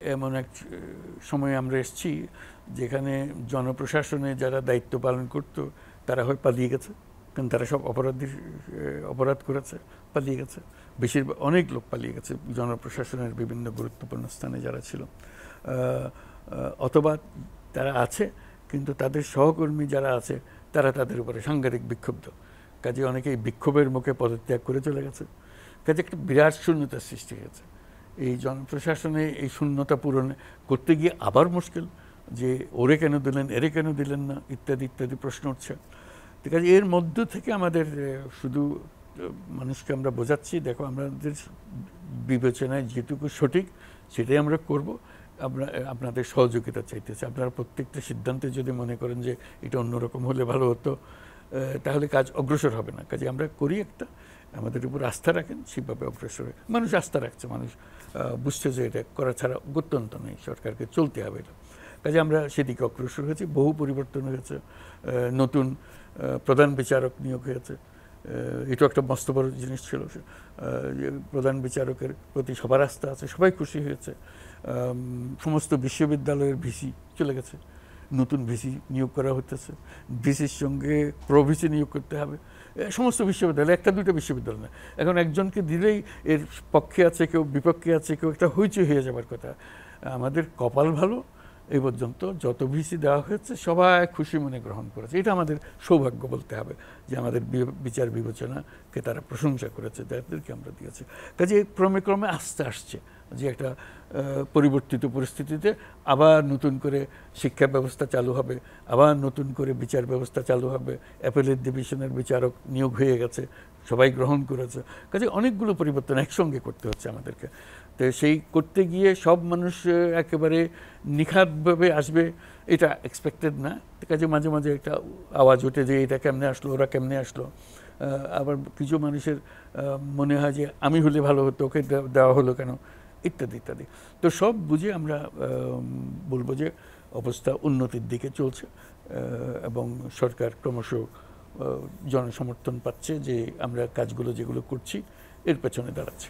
এমন এক সময়ে আমরা এসেছি যেখানে জনপ্রশাসনে যারা দায়িত্ব পালন করতো তারা হয় পালিয়ে গেছে, কারণ তারা সব অপরাধ করেছে, পালিয়ে গেছে। বেশিরভাগ অনেক লোক পালিয়ে গেছে জনপ্রশাসনের বিভিন্ন গুরুত্বপূর্ণ স্থানে যারা ছিল, অথবা তারা আছে কিন্তু তাদের সহকর্মী যারা আছে তারা তাদের উপরে সাংঘাতিক বিক্ষুব্ধ, কাজে অনেকেই বিক্ষোভের মুখে পদত্যাগ করে চলে গেছে। কাজে একটা বিরাট শূন্যতার সৃষ্টি হয়েছে। এই জনপ্রশাসনে এই শূন্যতা পূরণ করতে গিয়ে আবার মুশকিল, যে ওরে কেন দিলেন, এরে কেন দিলেন না, ইত্যাদি ইত্যাদি প্রশ্ন উঠছে। ঠিক আছে, এর মধ্য থেকে আমাদের শুধু মানুষকে আমরা বোঝাচ্ছি, দেখো আমাদের বিবেচনায় যেটুকু সঠিক সেটাই আমরা করব, আপনাদের সহযোগিতা চাইতেছে। আপনারা প্রত্যেকটা সিদ্ধান্তে যদি মনে করেন যে এটা অন্যরকম হলে ভালো হতো, তাহলে কাজ অগ্রসর হবে না। কাজে আমরা করি একটা, আমাদের উপর আস্থা রাখেন, সেভাবে অগ্রসর হয়। মানুষ আস্থা রাখছে, মানুষ বুঝছে যে এটা করা ছাড়া গত্যন্ত নেই, সরকারকে চলতে হবে এটা। কাজে আমরা সেদিকে অগ্রসর হয়েছি, বহু পরিবর্তন হয়েছে, নতুন প্রধান বিচারক নিয়োগ হয়েছে। এটাও একটা মস্ত বড় জিনিস ছিল। প্রধান বিচারকের প্রতি সবার আস্থা আছে, সবাই খুশি হয়েছে। সমস্ত বিশ্ববিদ্যালয়ের ভিসি চলে গেছে, নতুন ভিসি নিয়োগ করা হতেছে। ভিসির সঙ্গে প্রভিসি নিয়োগ করতে হবে সমস্ত বিশ্ববিদ্যালয়, একটা দুটো বিশ্ববিদ্যালয় না। এখন একজনকে দিলেই এর পক্ষে আছে কেউ, বিপক্ষে আছে কেউ, একটা হইচই হয়ে যাবার কথা। আমাদের কপাল ভালো, এই পর্যন্ত যত ভিসি দেওয়া হয়েছে সবাই খুশি মনে গ্রহণ করেছে। এটা আমাদের সৌভাগ্য বলতে হবে, যে আমাদের বিচার বিবেচনাকে তারা প্রশংসা করেছে, তাদেরকে আমরা দিয়েছি। কাজে ক্রমে ক্রমে আস্তে আসছে যে একটা পরিবর্তিত পরিস্থিতিতে আবার নতুন করে শিক্ষা ব্যবস্থা চালু হবে, আবার নতুন করে বিচার ব্যবস্থা চালু হবে। অ্যাপেলেট ডিভিশনের বিচারক নিয়োগ হয়ে গেছে, সবাই গ্রহণ করেছে। কাজে অনেকগুলো পরিবর্তন একসঙ্গে করতে হচ্ছে আমাদেরকে। তো সেই করতে গিয়ে সব মানুষ একেবারে নিখাতভাবে আসবে এটা এক্সপেক্টেড না। কাজে মাঝে মাঝে একটা আওয়াজ ওঠে যে এটা কেমনে আসলো, ওরা কেমনে আসলো। আবার কিছু মানুষের মনে হয় যে আমি হলে ভালো হতো, ওকে দেওয়া হলো কেন, ইত্যাদি ইত্যাদি। তো সব বুঝে আমরা বলবো যে অবস্থা উন্নতির দিকে চলছে, এবং সরকার ক্রমশ জনসমর্থন পাচ্ছে যে আমরা কাজগুলো যেগুলো করছি এর পেছনে দাঁড়াচ্ছে।